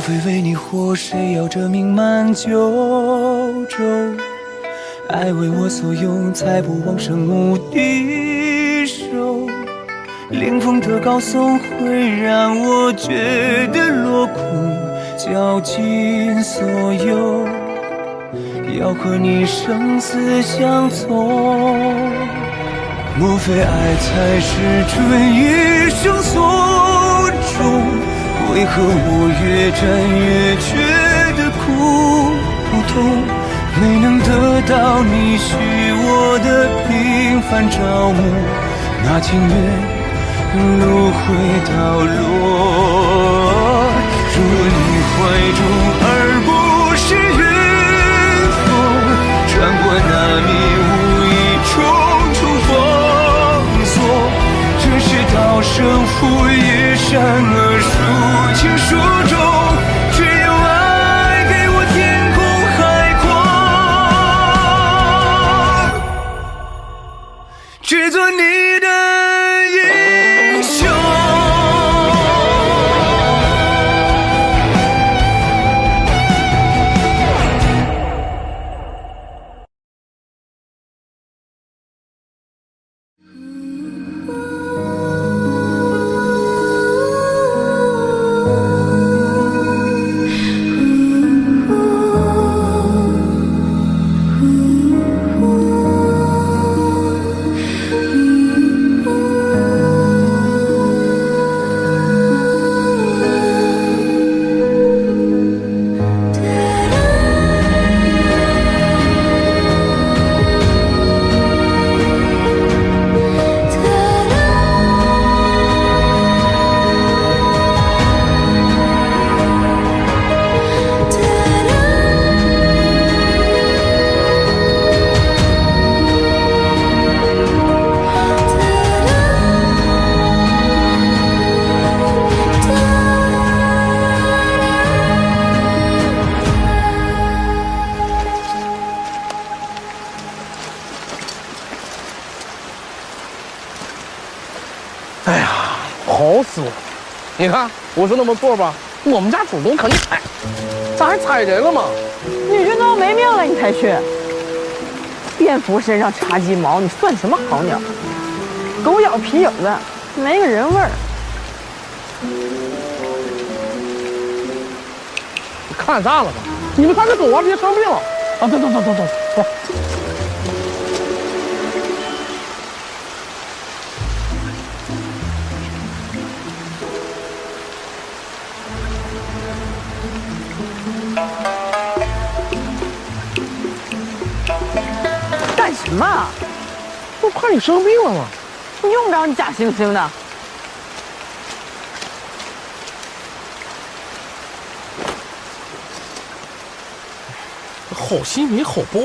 非为你活，谁要这名满九州？爱为我所用，才不枉生无敌手。凌风的高颂会让我觉得落空，绞尽所有，要和你生死相从。莫非爱才是准一生所终？为何我越战越觉得苦痛？没能得到你许我的平凡朝暮，那情愿路回到落。入你怀中，而不是云风，穿过那迷雾，一重重封锁。这是道生父，一善恶孰轻孰重？只有爱给我天空海阔，只做你的英雄。哎呀，好死我！你看我说那么做吧，我们家主动可你踩，咋还踩人了嘛？你这都要没命了，你才去？蝙蝠身上插鸡毛，你算什么好鸟？狗咬皮影子，没个人味儿。你看啥了吧？你们看这狗啊，别生病了啊！走。干什么？我怕你生病了嘛。你用不着你假惺惺的。好心没好报。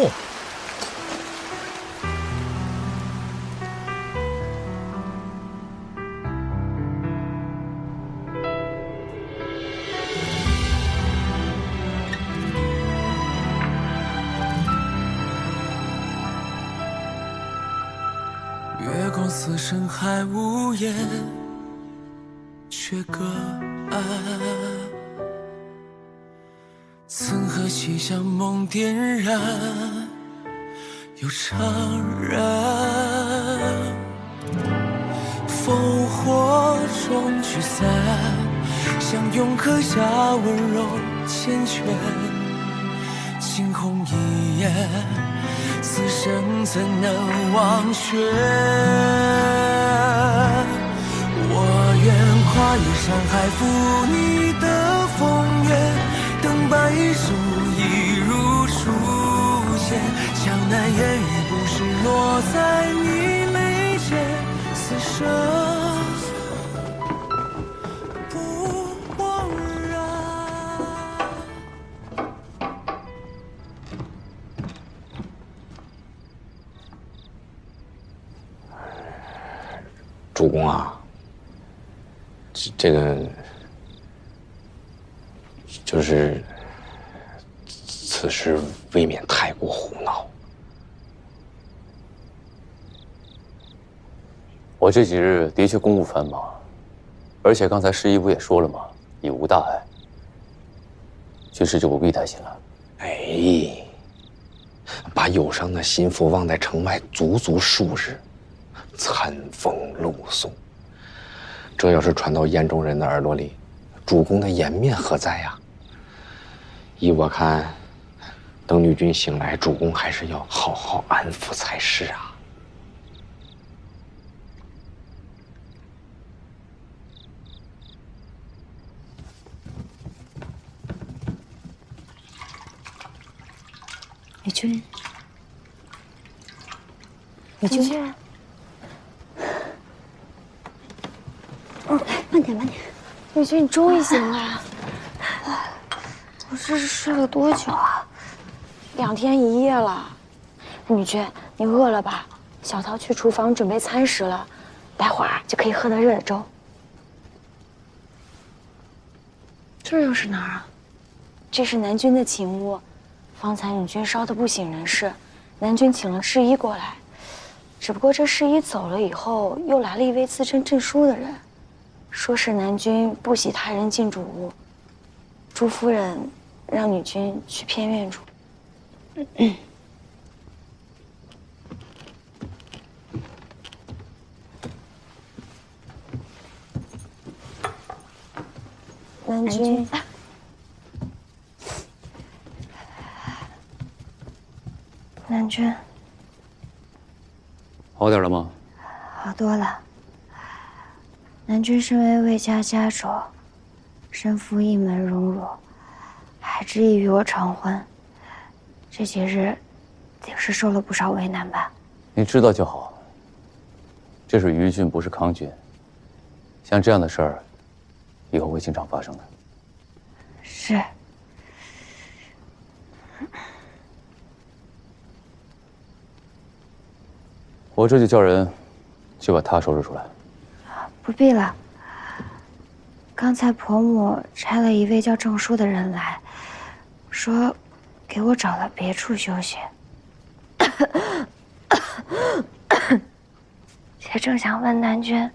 月光似深海无言，却隔岸。曾和西厢梦点燃，又怅然。烽火中聚散，相拥刻下温柔缱绻。惊鸿一眼，此生怎能忘却？我愿跨越山海，赴你的风月，等白首一如初见。江南烟雨不是落在你眉间，此生不枉然。主公啊，这个就是此事未免太过胡闹。我这几日的确公务繁忙，而且刚才师仪不也说了吗？已无大碍。军师就不必担心了。哎，把忧伤的心腹忘在城外足足数日，餐风露宿。这要是传到燕中人的耳朵里，主公的颜面何在呀？依我看，等女君醒来，主公还是要好好安抚才是啊。女君，女君，慢点，慢点。女君，你终于醒了。我这是睡了多久啊？2天1夜了。女君，你饿了吧？小桃去厨房准备餐食了，待会儿就可以喝到热的粥。这又是哪儿啊？这是南君的寝屋。方才女君烧得不省人事，南君请了侍医过来，只不过这侍医走了以后，又来了一位自称证书的人，说是南君不喜他人进主屋，朱夫人让女君去偏院住。南君。南君，好点了吗？好多了。南君身为魏家家主，身负一门荣辱，还执意与我成婚，这几日定是受了不少为难吧？你知道就好。这是于郡，不是康郡。像这样的事儿，以后会经常发生的。是。我这就叫人去把他收拾出来。不必了。刚才婆母差了一位叫郑叔的人来，说给我找了别处休息。且正想问南君，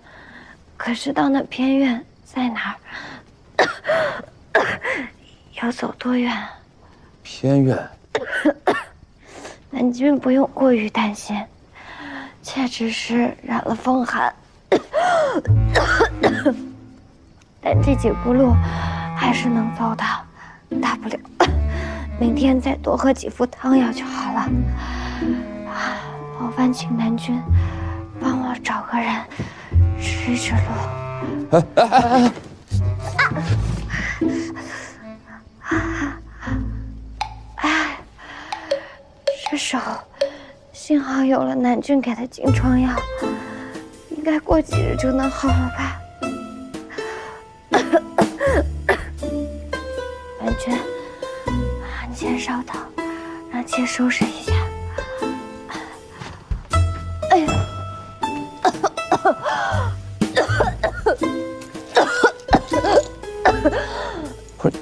可知道那偏院在哪儿？要走多远？偏院。南君不用过于担心。妾只是染了风寒，但这几步路还是能走的，大不了明天再多喝几副汤药就好了。劳烦请南君帮我找个人指一指路。这手。幸好有了南君给的金疮药，应该过几日就能好了吧？南君，你先稍等，让妾收拾一下。哎呀！不是。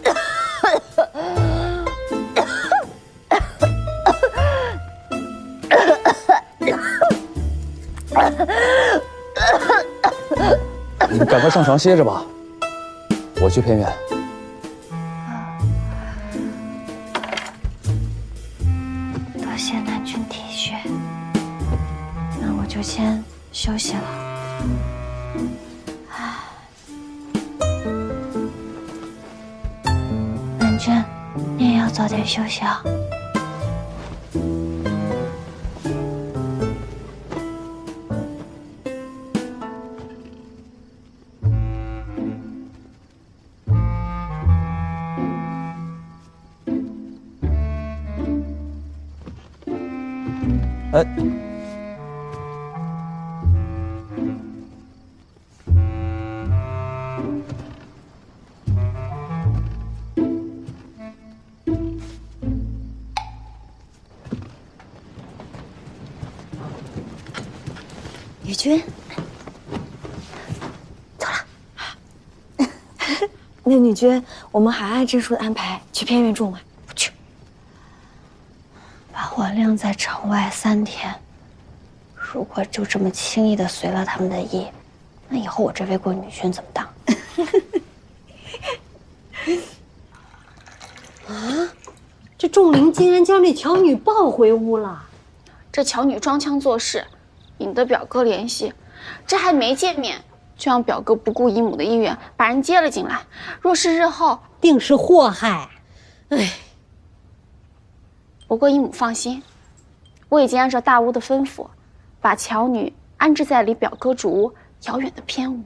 你赶快上床歇着吧，我去偏院。多谢南君体恤，那我就先休息了。南君，你也要早点休息啊。哎，雨君，走了。那女君，我们还按郑叔的安排去偏院住吗？不去。把我晾在城外3天，如果就这么轻易的随了他们的意，那以后我这位贵女君怎么当？这仲林竟然将这乔女抱回屋了。这乔女装腔作势，引得表哥联系，这还没见面，就让表哥不顾姨母的意愿把人接了进来。若是日后，定是祸害。哎，不过姨母放心，我已经按照大巫的吩咐，把乔女安置在离表哥主屋遥远的偏屋。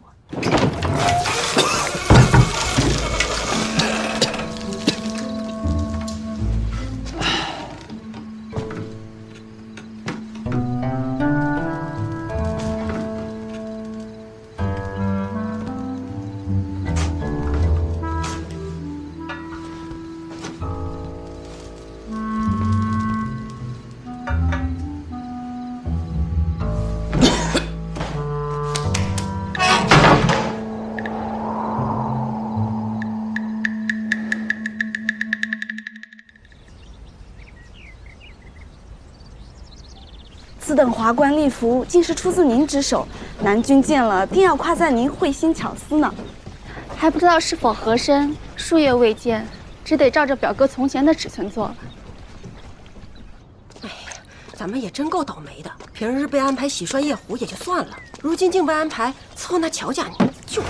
此等华冠丽服，竟是出自您之手。南君见了，定要夸赞您慧心巧思呢。还不知道是否合身，数月未见，只得照着表哥从前的尺寸做了。哎呀，咱们也真够倒霉的。平日被安排洗涮夜壶也就算了，如今竟被安排伺候那乔家女，就是。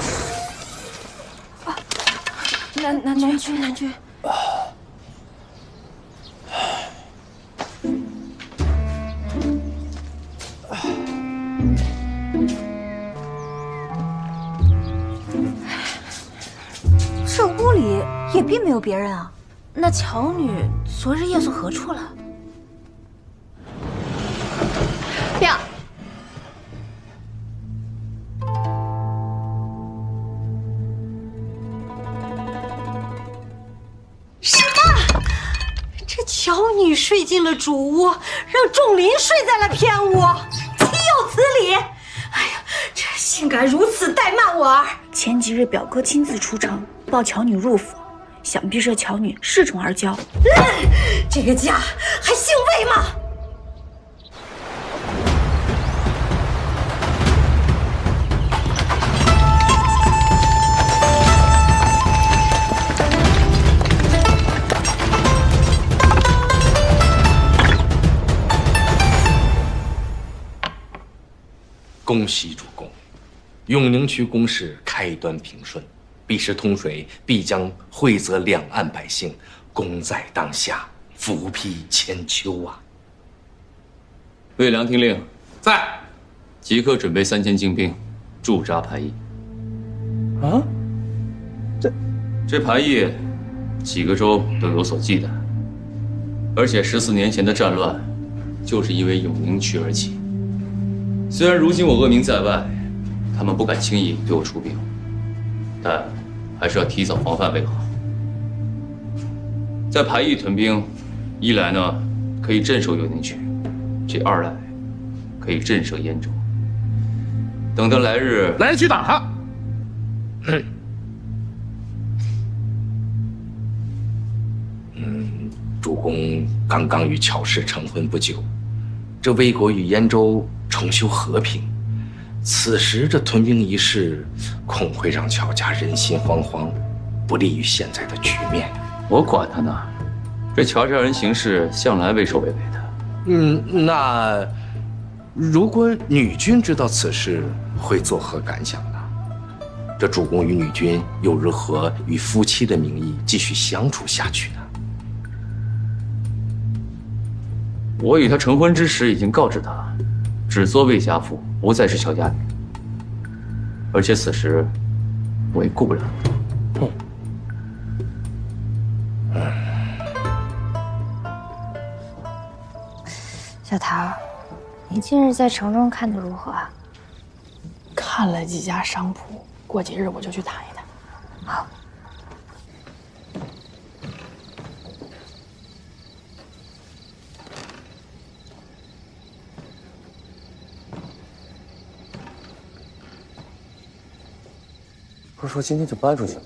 啊，南君。这屋里也并没有别人啊，那乔女昨日夜宿何处了？表，什么？这乔女睡进了主屋，让仲林睡在了偏屋，岂有此理！哎呀，这竟敢如此怠慢我儿！前几日表哥亲自出城抱乔女入府，想必这乔女恃宠而骄。这个家还姓魏吗？恭喜主公，永宁区公事开端平顺，必是通水必将惠泽两岸百姓，功在当下，福庇千秋啊！魏良听令，在，即刻准备3000精兵，驻扎排驿。啊？这排驿几个州都有所忌惮，而且14年前的战乱，就是因为永宁区而起。虽然如今我恶名在外，他们不敢轻易对我出兵，但还是要提早防范为好。在排驿屯兵，一来呢可以镇守永宁区，这二来可以震慑燕州。等到来日去打他。主公刚刚与乔氏成婚不久，这魏国与燕州重修和平，此时这屯兵一事，恐会让乔家人心惶惶，不利于现在的局面。我管他呢，这乔家人行事向来畏首畏尾的。那如果女君知道此事，会作何感想呢？这主公与女君又如何以夫妻的名义继续相处下去呢？我与他成婚之时已经告知他，只做魏家妇，不再是乔家女。而且此时我也顾不了你。小桃，你近日在城中看得如何啊？看了几家商铺，过几日我就去谈一谈。好。不是说今天就搬出去吗？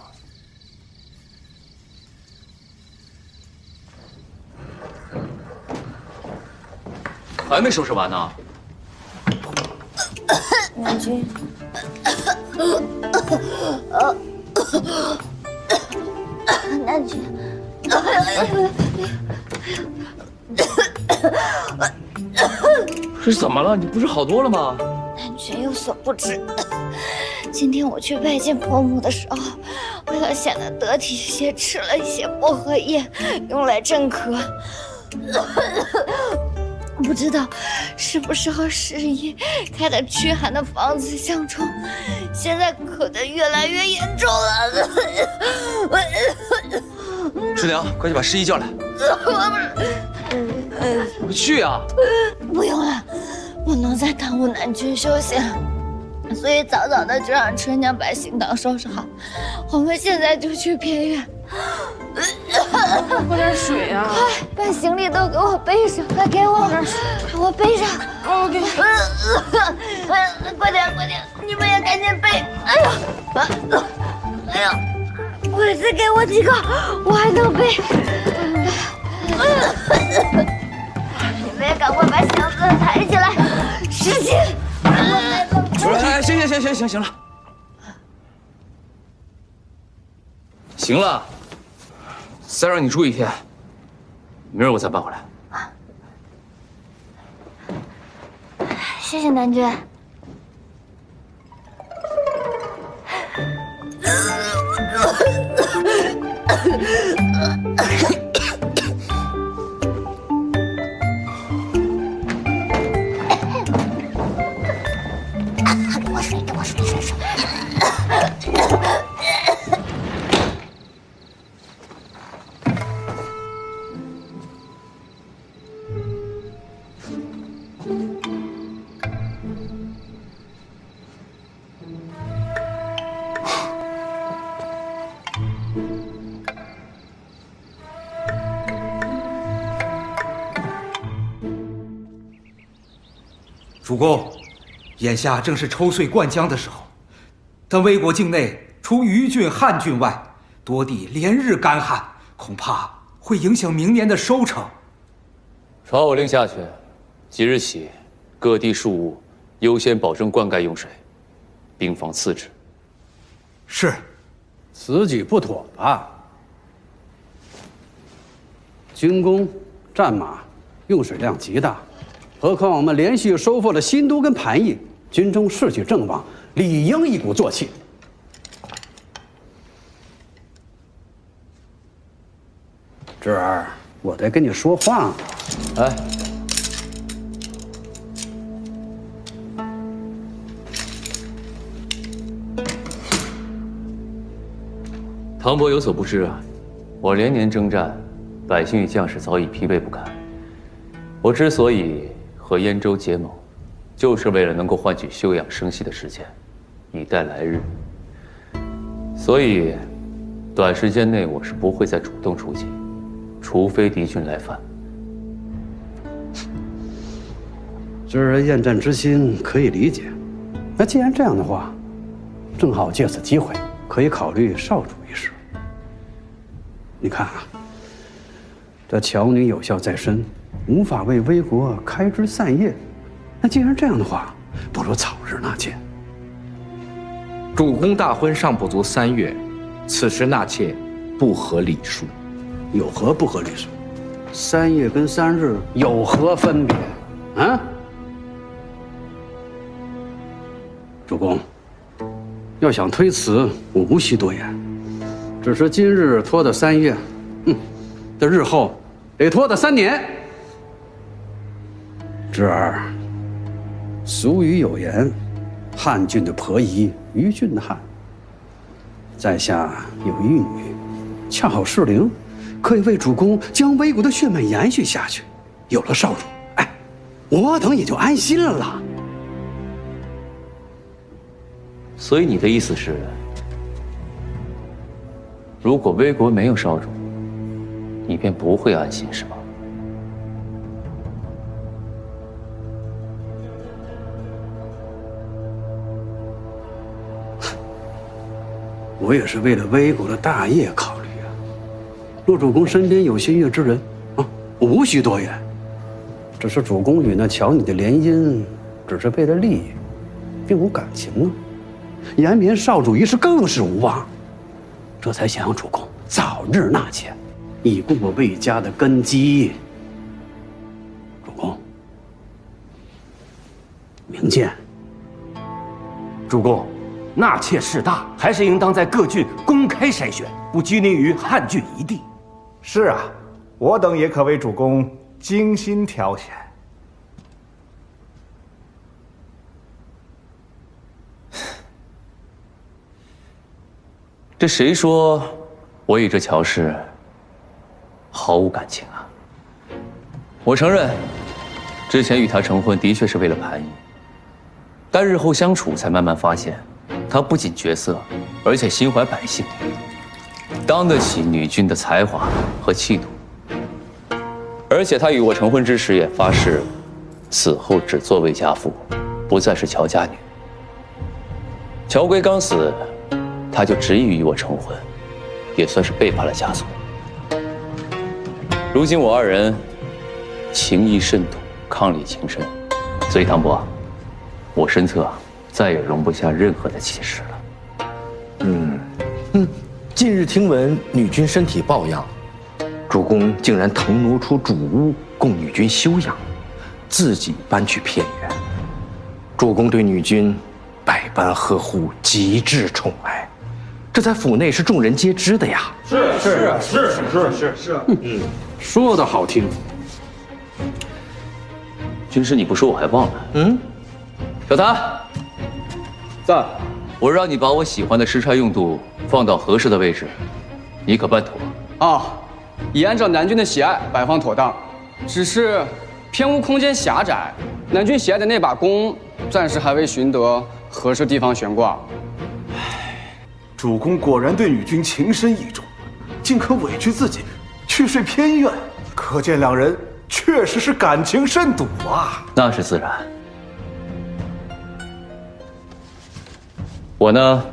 还没收拾完呢。南君，南君，这是怎么了？你不是好多了吗？南君有所不知，今天我去拜见婆母的时候，为了显得得体些，吃了一些薄荷叶，用来镇咳。不知道是不是和时宜开的驱寒的方子相冲，现在咳得越来越严重了。师娘，快去把师姨叫来。快去啊！不用了，不能再耽误南君休息了，所以早早的就让春娘把行当收拾好，我们现在就去偏院。喝点水啊！快把行李都给我背上，快给我点水，给我背上。我给你。快点，你们也赶紧背。哎呦，快再给我几个，我还能背。你们也赶快把箱子抬起来，使劲！哎，行了，行了，再让你住一天，明儿我再搬回来。谢谢南君。给我水。主公，眼下正是抽穗灌浆的时候，但魏国境内除虞郡、汉郡外，多地连日干旱，恐怕会影响明年的收成。传我令下去，即日起，各地庶务优先保证灌溉用水，兵防次之。是，此举不妥吧？军工、战马用水量极大。何况我们连续收复了新都跟盘邑，军中士气正旺，理应一鼓作气。侄儿，我在跟你说话呢。哎，唐伯有所不知啊，我连年征战，百姓与将士早已疲惫不堪。我之所以和燕州结盟，就是为了能够换取休养生息的时间，以待来日。所以，短时间内我是不会再主动出击，除非敌军来犯。侄儿厌战之心可以理解。那既然这样的话，正好借此机会，可以考虑少主一事。你看啊，这乔女有效在身，无法为危国开枝散叶。那既然这样的话，不如早日纳妾。主公大婚尚不足3月，此时纳妾不合礼数。有何不合礼数？3月跟3日有何分别？啊？主公，要想推辞，我无需多言。只是今日拖到3月，这日后得拖到3年。侄儿，俗语有言，汉郡的婆姨，虞郡的汉。在下有一女，恰好适龄，可以为主公将魏国的血脉延续下去。有了少主，哎，我等也就安心了。所以你的意思是，如果魏国没有少主，你便不会安心，是吗？我也是为了魏国的大业考虑啊。若主公身边有心悦之人啊，我无需多言。只是主公与那乔女的联姻，只是为了利益，并无感情啊。延绵少主一事更是无望，这才想让主公早日纳妾。已过魏家的根基。主公，明鉴。主公，纳妾事大，还是应当在各郡公开筛选，不拘泥于汉郡一地。是啊，我等也可为主公精心挑选。这谁说我与这乔氏毫无感情啊？我承认，之前与他成婚的确是为了盘仪，但日后相处才慢慢发现，他不仅绝色，而且心怀百姓，当得起女君的才华和气度。而且他与我成婚之时也发誓，此后只做魏家妇，不再是乔家女。乔归刚死，他就执意与我成婚，也算是背叛了家族。如今我二人情谊甚笃，伉俪情深，所以唐伯，我身侧再也容不下任何的歧视了。近日听闻女君身体抱恙，主公竟然腾挪出主屋供女君休养，自己搬去偏远。主公对女君百般呵护，极致宠爱，这在府内是众人皆知的呀。是，说的好听。军师，你不说我还忘了。小谭，在。我让你把我喜欢的诗钗用度放到合适的位置，你可办妥？已按照南君的喜爱摆放妥当，只是偏屋空间狭窄，南君喜爱的那把弓暂时还未寻得合适地方悬挂。主公果然对女君情深意重，竟可委屈自己去睡偏院，可见两人确实是感情甚笃啊。那是自然。我呢，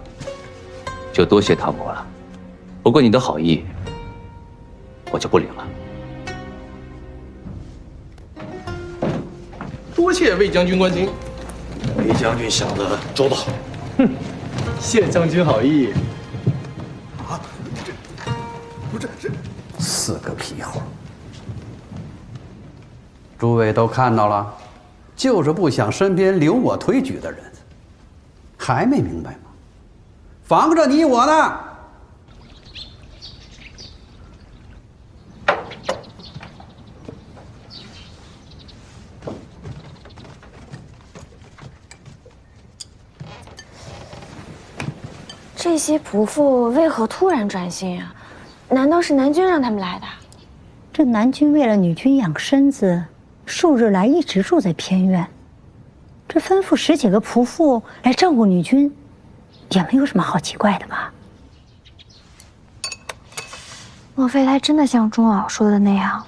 就多谢唐伯了。不过你的好意，我就不领了。多谢魏将军关心。魏将军想的周到。谢将军好意。四个屁猴！诸位都看到了，就是不想身边留我推举的人，还没明白吗？防着你我呢！这些仆妇为何突然转心啊？难道是南君让他们来的？这南君为了女君养身子，数日来一直住在偏院。这吩咐10几个仆妇来照顾女君，也没有什么好奇怪的吧？莫非他真的像钟骜说的那样，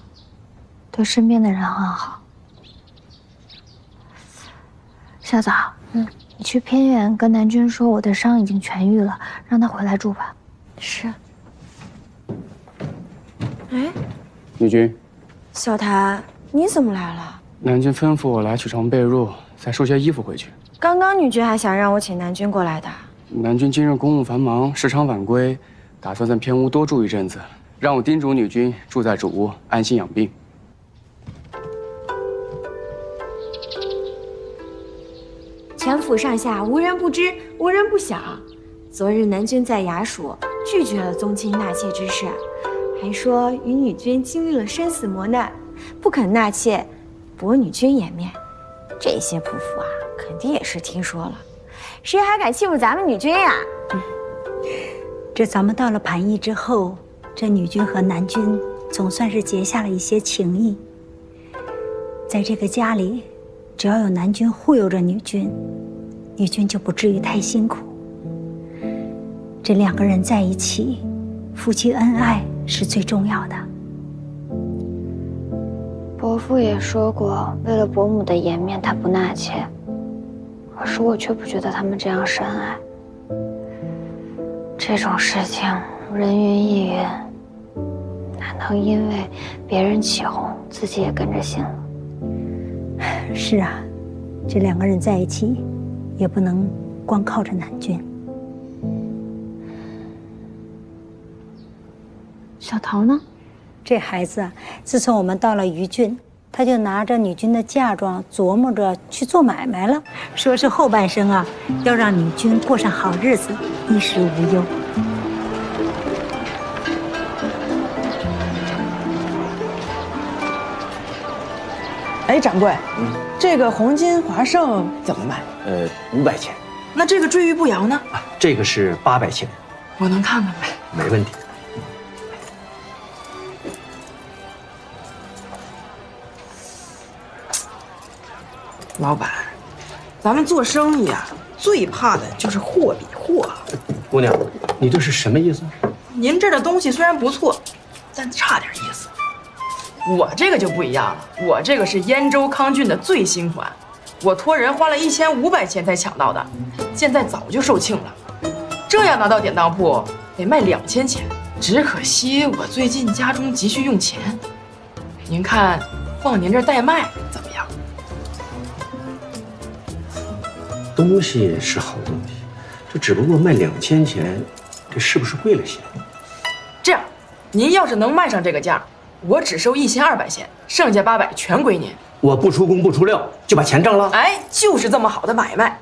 对身边的人很好？小枣，你去偏院跟南君说我的伤已经痊愈了，让他回来住吧。是。哎，女君，小谭，你怎么来了？南君吩咐我来取床被褥，再收些衣服回去。刚刚女君还想让我请南君过来的。南君今日公务繁忙，时常晚归，打算在偏屋多住一阵子，让我叮嘱女君住在主屋，安心养病。全府上下无人不知，无人不晓。昨日南君在衙署拒绝了宗亲纳妾之事，还说与女君经历了生死磨难，不肯纳妾，驳女君颜面。这些仆妇啊，肯定也是听说了，谁还敢欺负咱们女君呀？这咱们到了盘邑之后，这女君和南君总算是结下了一些情谊。在这个家里，只要有南君护佑着女君，女君就不至于太辛苦。这2个人在一起，夫妻恩爱是最重要的。伯父也说过，为了伯母的颜面，他不纳妾。可是我却不觉得他们这样深爱。这种事情人云亦云，哪能因为别人起哄，自己也跟着信了？是啊，这2个人在一起，也不能光靠着南君。小桃呢？这孩子啊，自从我们到了于郡，他就拿着女军的嫁妆，琢磨着去做买卖了，说是后半生啊，要让女军过上好日子，衣食无忧。哎，掌柜，这个黄金华盛怎么卖？500钱。那这个坠玉步摇呢？这个是800钱。我能看看吗？没问题。老板，咱们做生意啊，最怕的就是货比货。姑娘，你这是什么意思？您这儿的东西虽然不错，但差点意思。我这个就不一样了，我这个是燕州康郡的最新款，我托人花了1500钱才抢到的，现在早就售罄了。这要拿到典当铺，得卖2000钱。只可惜我最近家中急需用钱，您看放您这儿代卖怎么样？东西是好东西，这只不过卖2000钱，这是不是贵了些？这样，您要是能卖上这个价，我只收1200钱，剩下800全归您。我不出工不出料就把钱挣了？哎，就是这么好的买卖。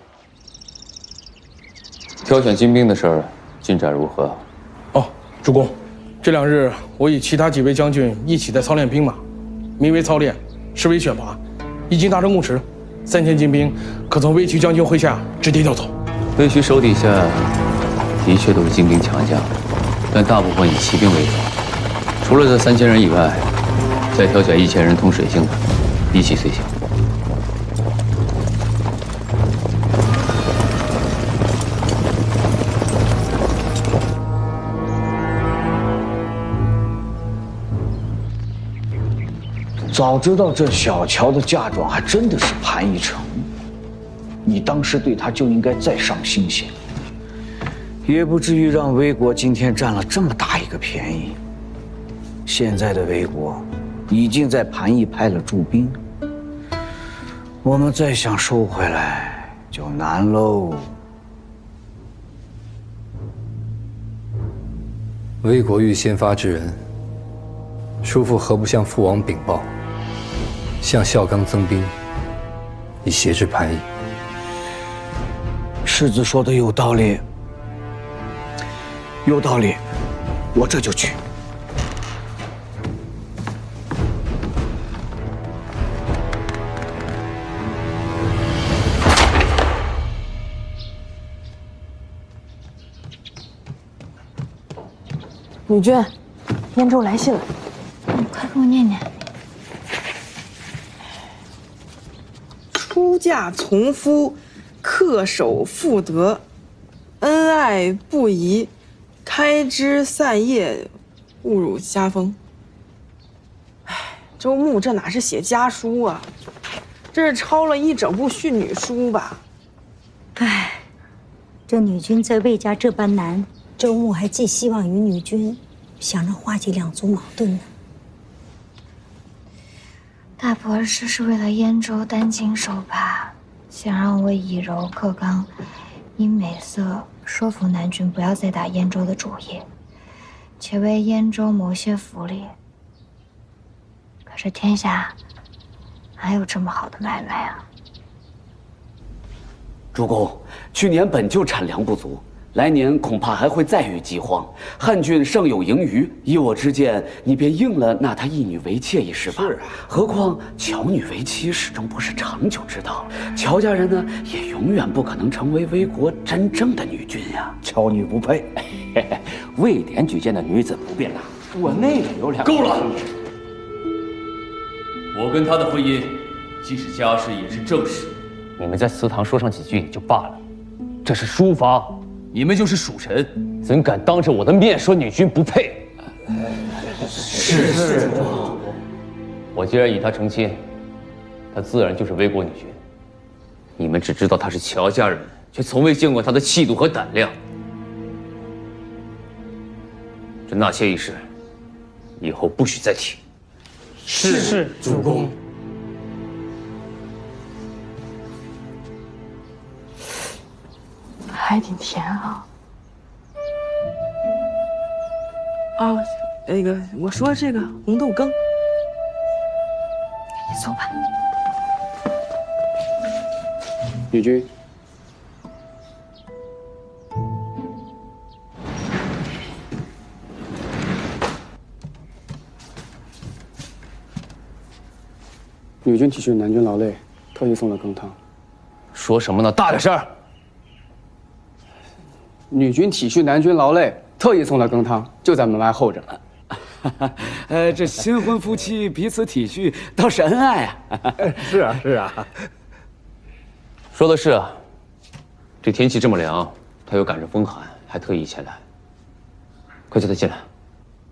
挑选精兵的事儿进展如何？哦，主公，这2日我与其他几位将军一起在操练兵马，名为操练，实为选拔，已经达成共识，3000精兵可从魏渠将军麾下直接调走。魏渠手底下的确都是精兵强将，但大部分以骑兵为主。除了这3000人以外，再挑选1000人通水性的，一起随行。早知道这小乔的嫁妆还真的是潘一成，你当时对他就应该再上新鲜，也不至于让魏国今天占了这么大一个便宜。现在的魏国已经在盘邑派了驻兵，我们再想收回来就难喽。魏国欲先发制人，叔父何不向父王禀报，向孝刚增兵，以挟制潘邑？世子说的有道理，有道理，我这就去。女君，燕州来信了，快给我念念。出嫁从夫，恪守妇德，恩爱不移，开枝散叶，误入家风。哎，周牧这哪是写家书啊，这是抄了一整部训女书吧？唉，这女君在魏家这般难，周牧还寄希望于女君，想着化解2族矛盾呢。大伯是为了燕州担惊受怕，想让我以柔克刚，以美色说服南郡不要再打燕州的主意，且为燕州谋些福利。可是天下哪有这么好的买卖啊？主公，去年本就产粮不足，来年恐怕还会再遇饥荒。汉郡尚有盈余，依我之见，你便应了纳她一女为妾一事吧。是啊，何况乔女为妻始终不是长久之道，乔家人呢也永远不可能成为魏国真正的女君呀。乔女不配。魏典举荐的女子不便纳，我内里有2个。够了！我跟她的婚姻，既是家事也是正事。你们在祠堂说上几句也就罢了，这是书房，你们就是属神，怎敢当着我的面说女君不配？是。我既然以她成亲，她自然就是魏国女君。你们只知道她是乔家人，却从未见过她的气度和胆量。这纳妾一事，以后不许再提。是，主公。还挺甜啊！啊，那个，我说这个红豆羹。你走吧。女君，女君体恤南君劳累，特意送了羹汤。说什么呢？大点声！女君体恤南君劳累，特意送了羹汤，就在门外候着。这新婚夫妻彼此体恤，倒是恩爱啊！是啊，是啊。说的是啊，这天气这么凉，他又赶着风寒，还特意前来。快叫他进来。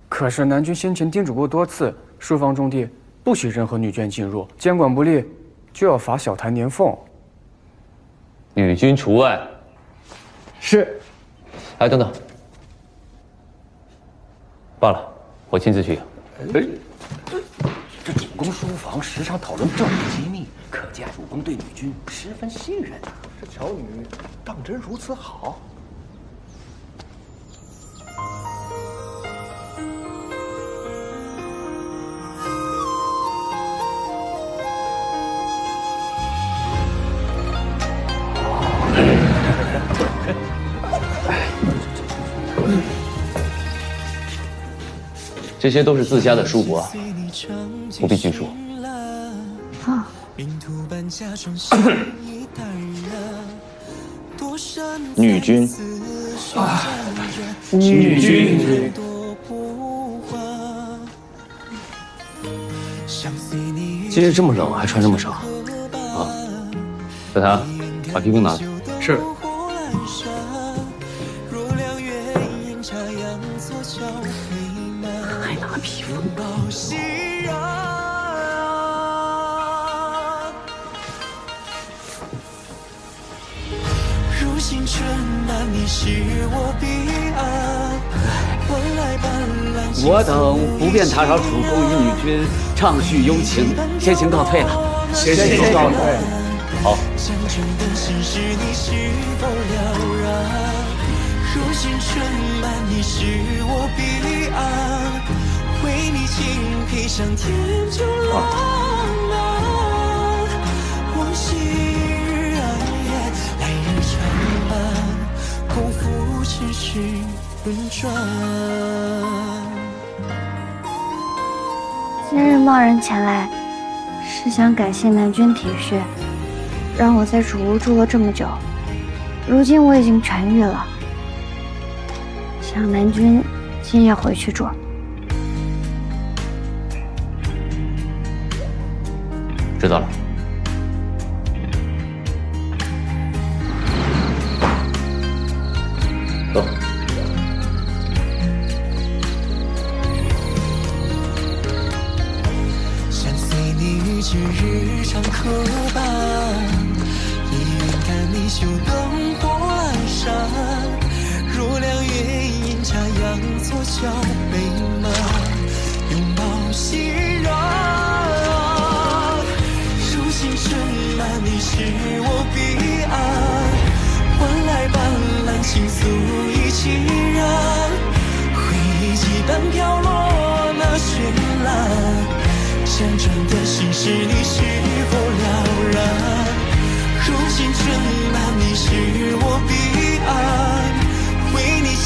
可是南君先前叮嘱过多次，书房中地不许任何女眷进入，监管不力，就要罚小台年俸。女君除外。是。哎，等等。罢了，我亲自去。这主公书房时常讨论政治机密，可见主公对女君十分信任啊。这巧女当真如此好？这些都是自家的书帛，不必拘束。啊。女君，女君。今日这么冷，还穿这么少啊？小谭，把披风拿来。是。还拿披风？我等不便打扰主公与女君畅叙幽情，先行告退了。先行告退。好。如星辰般你是我彼岸，为你轻披上天就浪漫，往昔日暗夜来日长伴，共赴尘世轮转。今日贸然前来，是想感谢南君体恤，让我在主屋住了这么久。如今我已经痊愈了。让南君今夜回去住。知道了。走。相随你至日常客伴，一眼看你袖灯火阑珊。若两月阴差阳错交杯满，拥抱熙然。如星辰般你是我彼岸，换来斑斓情愫一起燃。回忆几般飘落那绚烂，辗转的心事你是否了然？如星辰般你是我彼岸。为你轻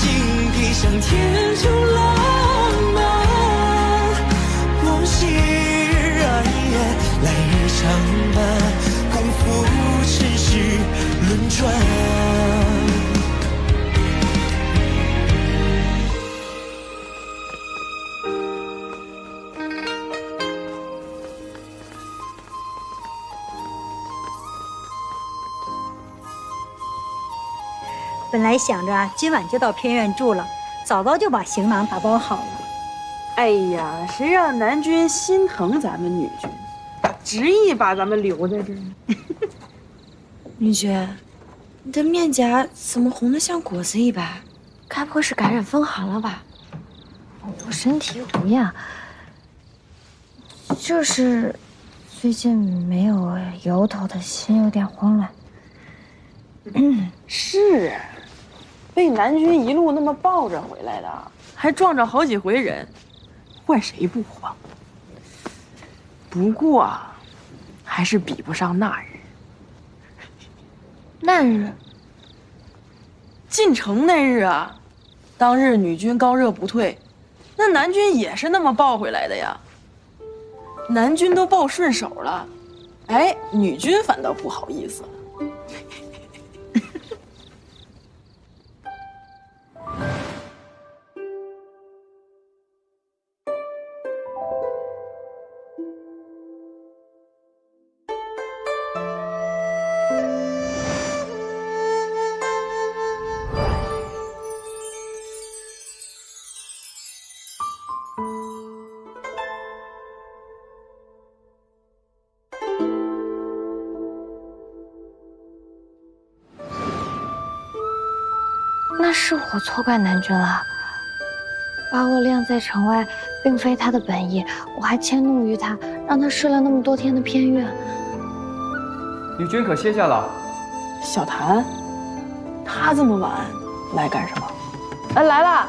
披上天就浪漫，往昔日暗夜来日长伴，共赴尘世轮转。本来想着今晚就到偏院住了，早早就把行囊打包好了。哎呀，谁让南君心疼咱们女君，执意把咱们留在这儿呢？女君，你的面颊怎么红得像果子一般？该不会是感染风寒了吧？我身体无恙，就是最近没有由头的心有点慌乱。是。被南君一路那么抱着回来的，还撞着好几回人，怪谁不慌。不过，还是比不上那日。那日，进城那日啊，当日女军高热不退，那南军也是那么抱回来的呀。南军都抱顺手了，哎，女军反倒不好意思了。那是我错怪南军了，把我晾在城外，并非他的本意，我还迁怒于他，让他睡了那么多天的偏院。女军可歇下了。小谭，他这么晚来干什么？来了。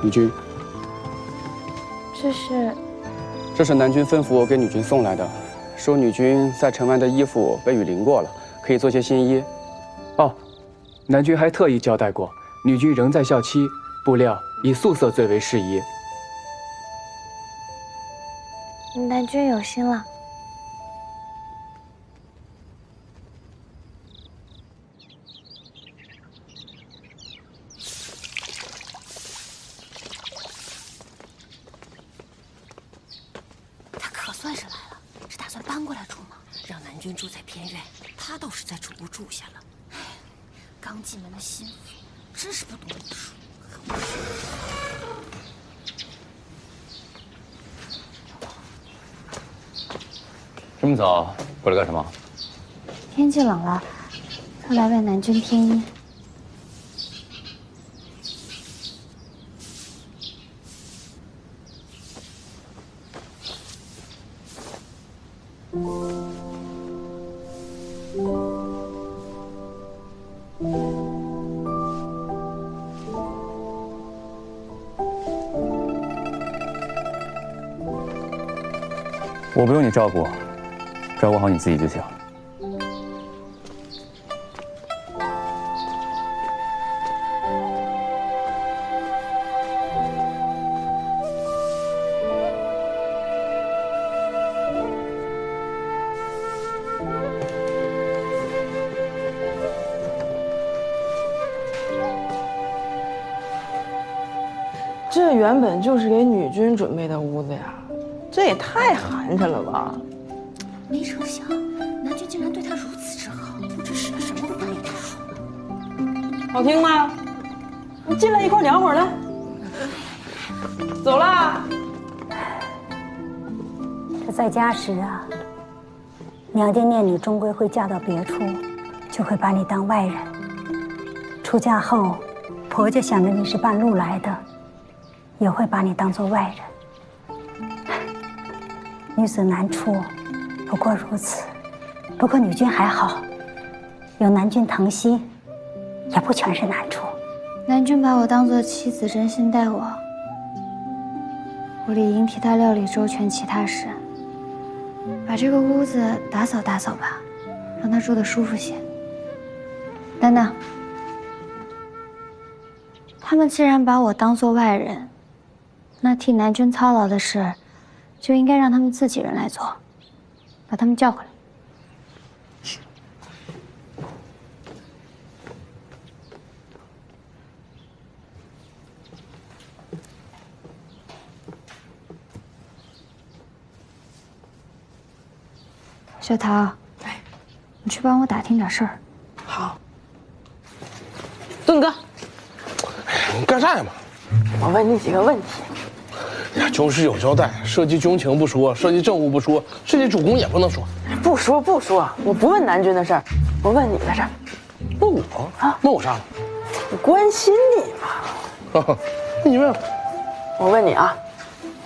女军，这是南军吩咐我给女军送来的。说女军在城外的衣服被雨淋过了，可以做些新衣。哦，南军还特意交代过，女军仍在校期，布料以素色最为适宜。南军有心了。他可算是来了，是打算搬过来住吗？让南军住在偏院，他倒是在主屋住下了。哎，刚进门的心腹，真是不懂礼数。这么早过来干什么？天气冷了，特来为南军添衣。我不用你照顾，照顾好你自己就行。这原本就是给女军准备的屋子呀，这也太寒碜了吧！没成想，南军竟然对他如此之好，不知使了什么不懂礼数。好听吗？你进来一块聊会儿来。走啦。这在家时啊，娘家念你终归会嫁到别处，就会把你当外人。出嫁后，婆家想着你是半路来的，也会把你当作外人。女子难处，不过如此。不过女军还好，有南军疼惜，也不全是难处。南军把我当作妻子，真心待我，我理应替他料理周全其他事，把这个屋子打扫打扫吧，让他住得舒服些。等等，他们既然把我当作外人，那替南军操劳的事，就应该让他们自己人来做，把他们叫回来。小桃，你去帮我打听点事儿。好。盾哥，你干啥呀嘛？我问你几个问题。呀，军师有交代，涉及军情不说，涉及政务不说，涉及主公也不能说。不说，我不问南军的事儿，我问你的事儿。问我啊？问我啥了？我关心你嘛。你问。我问你啊，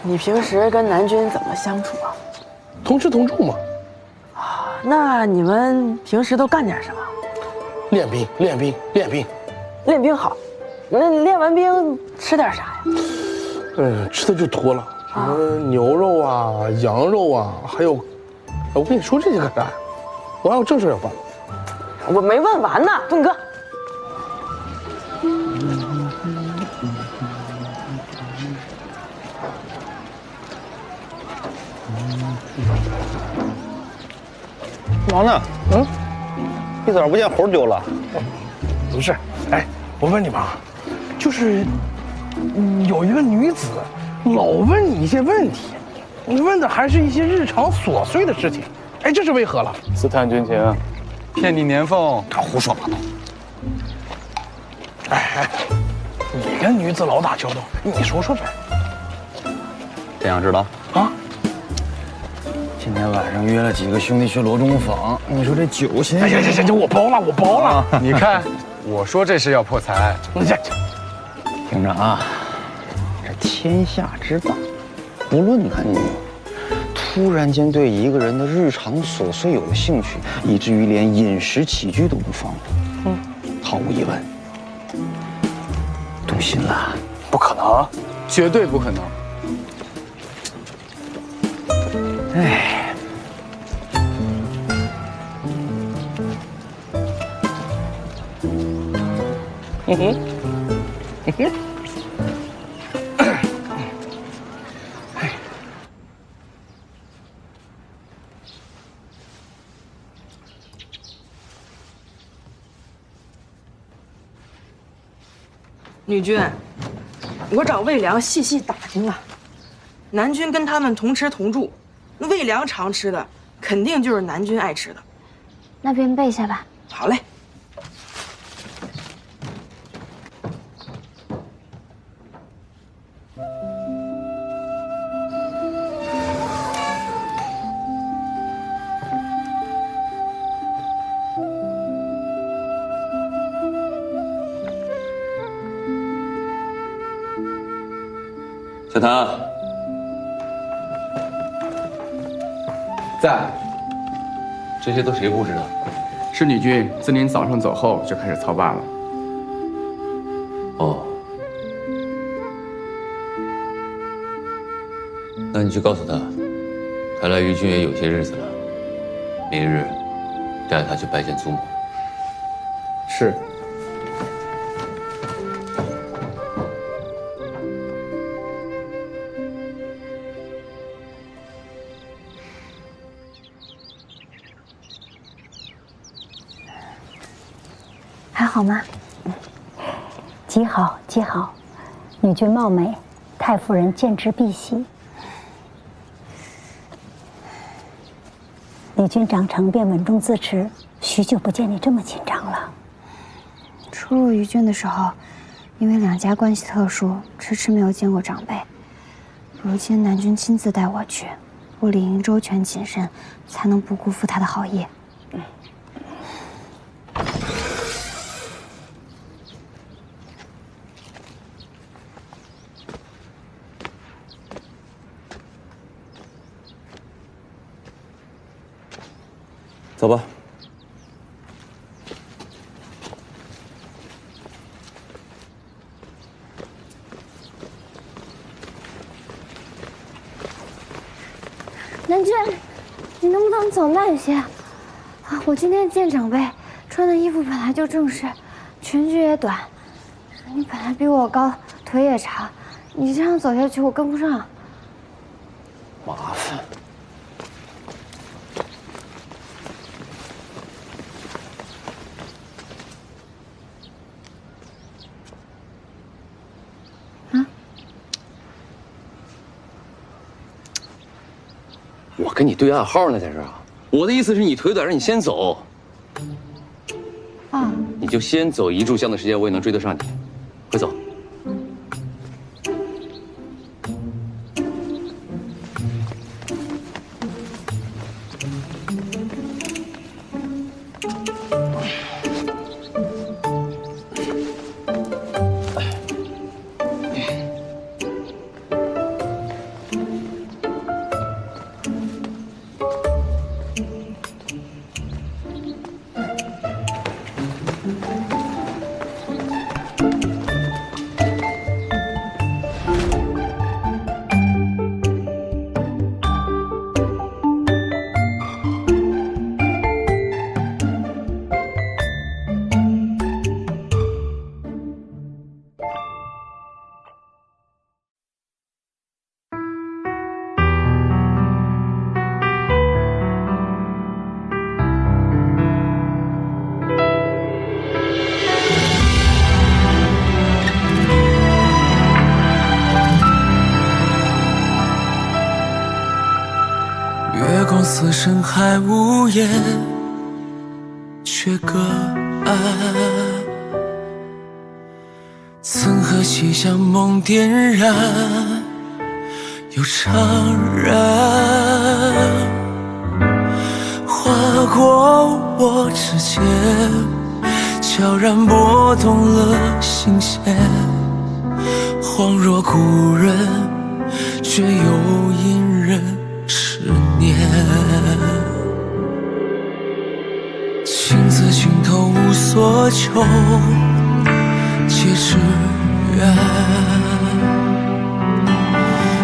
你平时跟南军怎么相处啊？同吃同住嘛。那你们平时都干点什么？练兵。练兵好。那练完兵吃点啥呀？吃的就多了，什么牛肉啊、羊肉啊，还有，我跟你说这些干啥呀？我还有正事要办。我没问完呢，盾哥。忙呢？一早不见猴丢了。不是，哎，我问你们啊，就是有一个女子老问你一些问题，你问的还是一些日常琐碎的事情，哎，这是为何了？刺探军情，骗你年俸，他胡说八道。哎，你跟女子老打交道，你说说呗。真想知道啊？今天晚上约了几个兄弟去罗中坊，你说这酒钱？行，我包了，我包了。你看，我说这是要破财。听着啊，这天下之大，不论男女，突然间对一个人的日常琐碎有了兴趣，以至于连饮食起居都不放过，毫无疑问，动心了。不可能，绝对不可能。哎，女君，我找魏良细细打听了，南军跟他们同吃同住，魏良常吃的肯定就是南军爱吃的。那便备下吧。好嘞。小谭，在。这些都谁布置的？是女军自您早上走后就开始操办了。哦，那你去告诉他，看来于军也有些日子了，明日带他去拜见祖母。是。还好吗？极好，极好。女君貌美，太夫人见之必喜。李军长成便稳重自持，许久不见你这么紧张了。初入于郡的时候，因为两家关系特殊，迟迟没有见过长辈。如今南君亲自带我去，我理应周全谨慎，才能不辜负他的好意。走吧。南君，你能不能走慢些？啊，我今天见长辈，穿的衣服本来就正式，裙裾也短。你本来比我高，腿也长，你这样走下去我跟不上。麻烦。我跟你对暗号呢，在这儿。我的意思是你腿短，让你先走。啊，你就先走一炷香的时间，我也能追得上你。快走。深海无言，却隔岸。曾和西厢梦点燃，又怅然，划过我指尖，悄然拨动了心弦。恍若故人，却又隐忍10年。情字尽头无所求，皆是缘。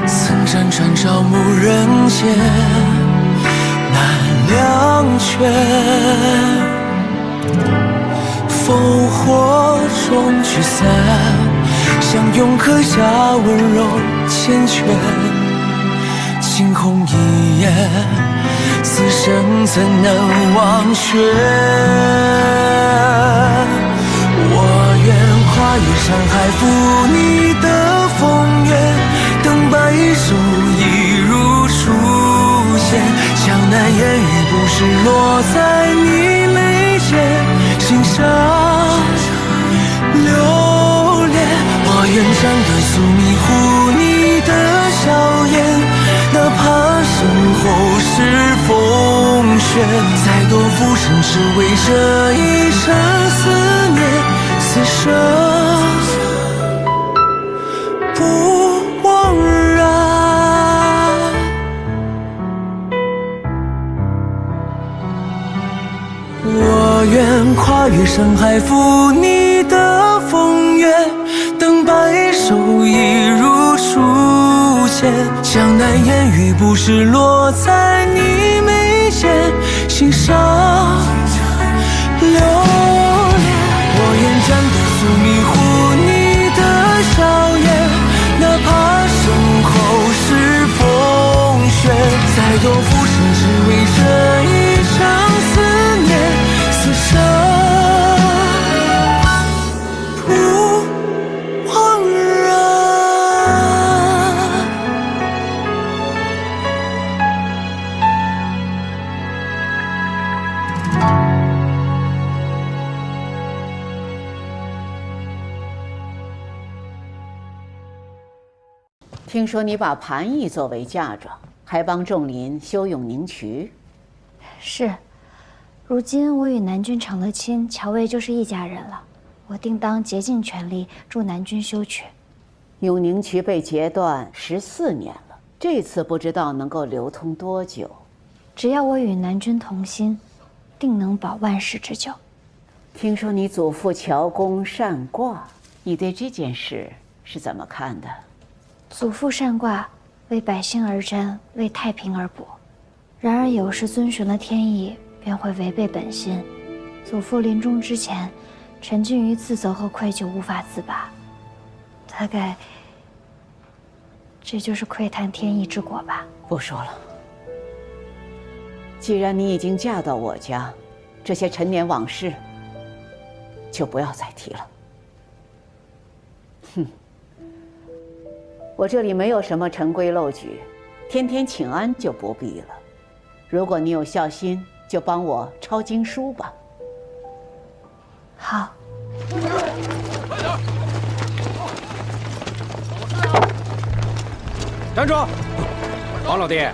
曾辗转朝暮人间，难两全。烽火中聚散，相拥刻下温柔缱绻。惊鸿一眼，此生怎能忘却？我愿跨越山海，赴你的风月，等白首一如初见。江南烟雨不是落在你眉间，心上留恋。我愿站对宿命，护你的笑颜。哪怕身后是风雪，再多浮生只为这一生思念，此生不枉然。我愿跨越山海，赴你的风月，等白首一如初见。江南烟雨不是落在你眉间，心上留恋。我愿站对宿命，护你的笑颜。哪怕身后是风雪，再多浮生只为这一场思念，此生不枉然。听说你把盘义作为嫁妆，还帮仲林修永宁渠。是，如今我与南君成了亲，乔卫就是一家人了。我定当竭尽全力助南君修渠。永宁渠被截断14年了，这次不知道能够流通多久。只要我与南君同心，定能保万世之久。听说你祖父乔公善卦，你对这件事是怎么看的？祖父善卦，为百姓而占，为太平而卜。然而有时遵循了天意，便会违背本心。祖父临终之前，沉浸于自责和愧疚，无法自拔。大概这就是窥探天意之果吧。不说了。既然你已经嫁到我家，这些陈年往事就不要再提了。哼。我这里没有什么陈规陋矩，天天请安就不必了。如果你有孝心，就帮我抄经书吧。好。站住！王老弟，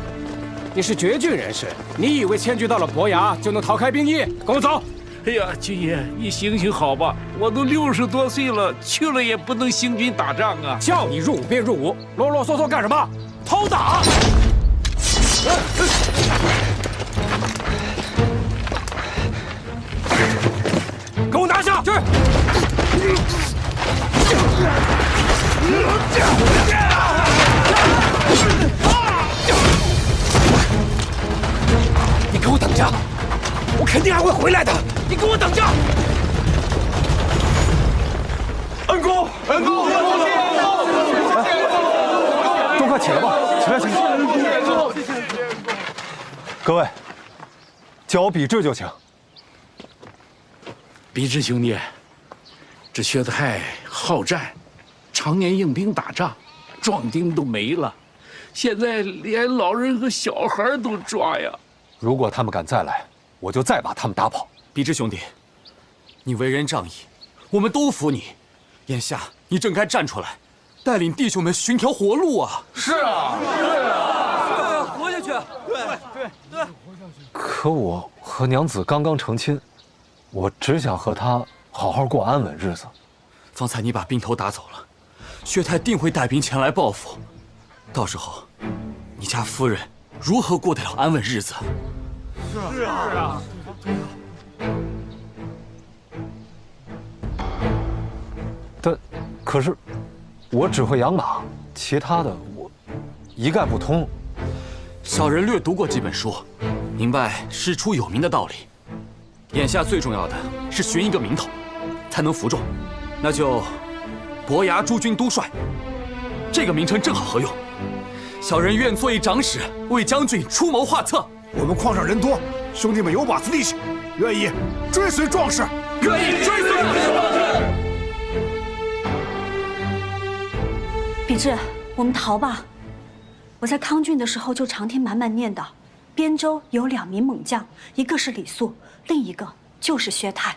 你是绝郡人士，你以为迁居到了伯牙就能逃开兵役？跟我走！哎呀，军爷，你行行好吧，我都60多岁了，去了也不能行军打仗啊！叫你入伍便入伍，啰啰嗦嗦干什么？偷打！给我拿下！去！你给我等着，我肯定还会回来的。你给我等着！恩公，恩公，都快起来吧，起来，起来！各位，交笔致就行。笔直兄弟，这薛太好战，常年应兵打仗，壮丁都没了，现在连老人和小孩都抓呀，如果他们敢再来，我就再把他们打跑。比之兄弟，你为人仗义，我们都服你。眼下你正该站出来，带领弟兄们寻条活路啊！是啊，对啊，活下去。对。可我和娘子刚刚成亲，我只想和她好好过安稳日子。方才你把兵头打走了，薛太定会带兵前来报复，到时候你家夫人如何过得了安稳日子？是啊。可是，我只会养马，其他的我一概不通。小人略读过几本书，明白师出有名的道理。眼下最重要的是寻一个名头，才能服众。那就伯牙诸军都帅，这个名称正好合用。小人愿做一长史，为将军出谋划策。我们矿上人多，兄弟们有把子力气，愿意追随壮士。愿意追随壮士。比之，我们逃吧。我在康郡的时候就常听满满念叨，边州有2名猛将，一个是李肃，另一个就是薛泰。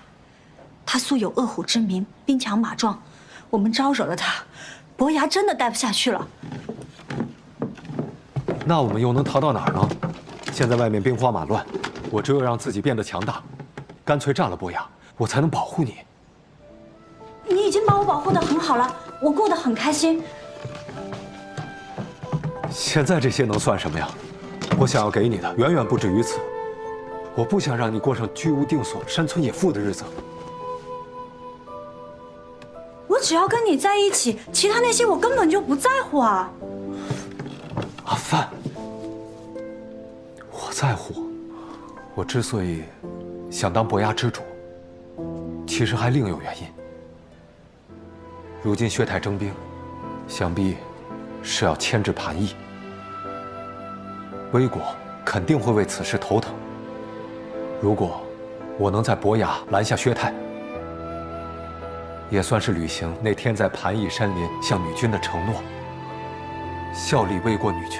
他素有恶虎之名，兵强马壮，我们招惹了他，伯牙真的待不下去了。那我们又能逃到哪儿呢？现在外面兵荒马乱，我只有让自己变得强大，干脆占了伯牙，我才能保护你。你已经把我保护得很好了，我过得很开心。现在这些能算什么呀？我想要给你的远远不止于此。我不想让你过上居无定所、山村野妇的日子。我只要跟你在一起，其他那些我根本就不在乎啊。阿范，我在乎。我之所以想当伯牙之主，其实还另有原因。如今薛泰征兵，想必是要牵制盘邑。魏国肯定会为此事头疼。如果我能在伯牙拦下薛泰，也算是履行那天在盘邑山林向女君的承诺，效力魏国女君。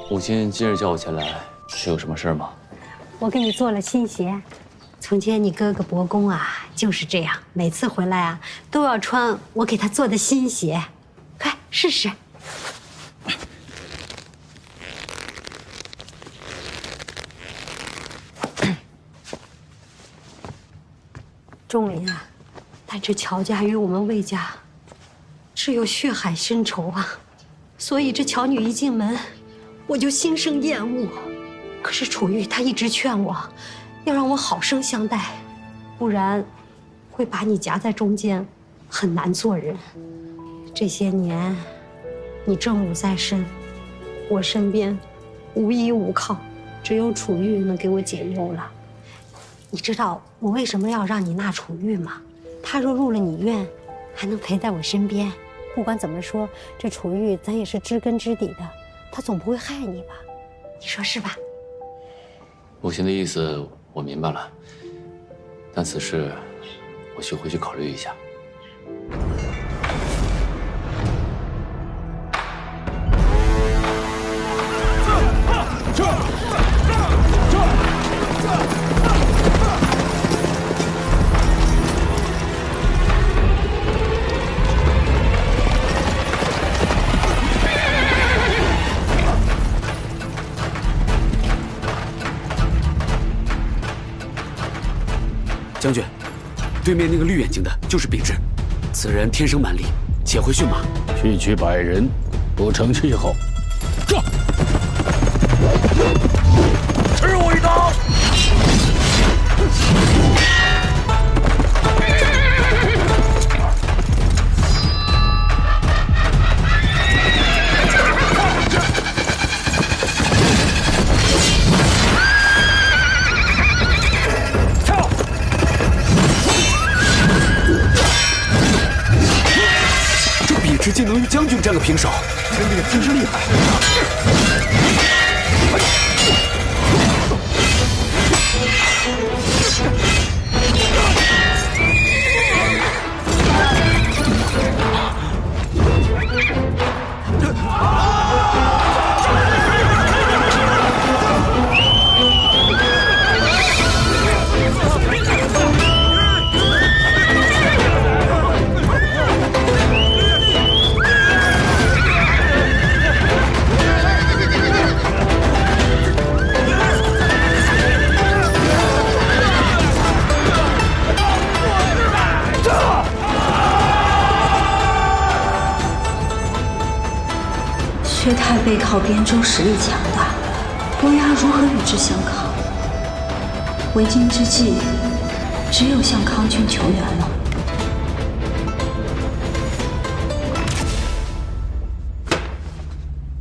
母亲今日叫我前来，是有什么事吗？我给你做了新鞋。从前你哥哥伯公啊就是这样，每次回来啊都要穿我给他做的新鞋。快试试。钟离啊，但这乔家与我们魏家只有血海深仇啊，所以这乔女一进门，我就心生厌恶。可是楚玉他一直劝我，要让我好生相待，不然会把你夹在中间，很难做人。这些年，你政务在身，我身边无依无靠，只有楚玉能给我解忧了。你知道我为什么要让你纳楚玉吗？他若入了你院，还能陪在我身边。不管怎么说，这楚玉咱也是知根知底的，他总不会害你吧？你说是吧？母亲的意思我明白了，但此事我需回去考虑一下。将军，对面那个绿眼睛的就是秉志，此人天生蛮力，且会驯马。区区100人，不成气候。这，吃我一刀！直接能与将军战个平手，真的也真是厉害。薛太背靠边州，实力强大，伯牙如何与之相抗？为今之计，只有向康君求援了。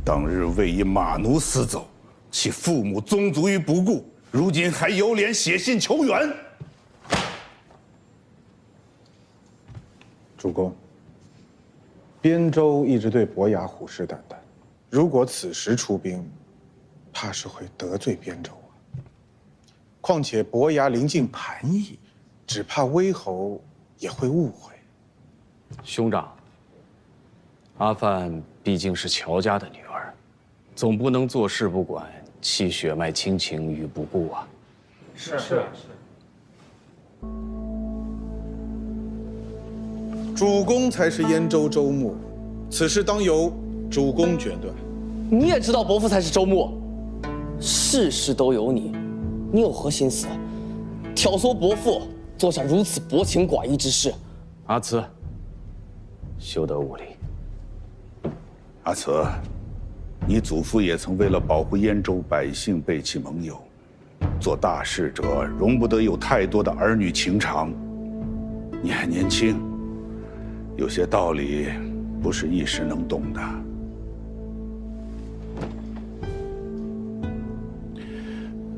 当日为一马奴死走，其父母宗族于不顾，如今还有脸写信求援？主公，边州一直对伯牙虎视眈眈，如果此时出兵，怕是会得罪边州啊。况且伯牙临近盘邑，只怕威侯也会误会。兄长，阿范毕竟是乔家的女儿，总不能坐视不管，弃血脉亲情于不顾啊。是。主公才是燕州州牧，此事当由主公决断。你也知道伯父才是州牧，事事都有你，你有何心思挑唆伯父做下如此薄情寡义之事？阿慈，休得无礼。阿慈，你祖父也曾为了保护燕州百姓背弃盟友，做大事者容不得有太多的儿女情长。你还年轻，有些道理不是一时能懂的。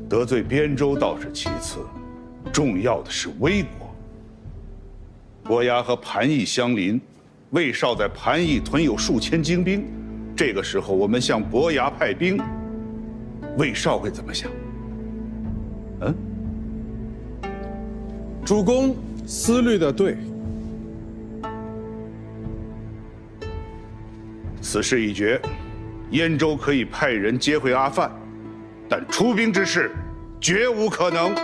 得罪边州倒是其次，重要的是魏国。伯牙和盘邑相邻，魏少在盘邑屯有数千精兵。这个时候，我们向伯牙派兵，魏少会怎么想？主公思虑的对。此事已决，燕州可以派人接回阿范，但出兵之事绝无可能。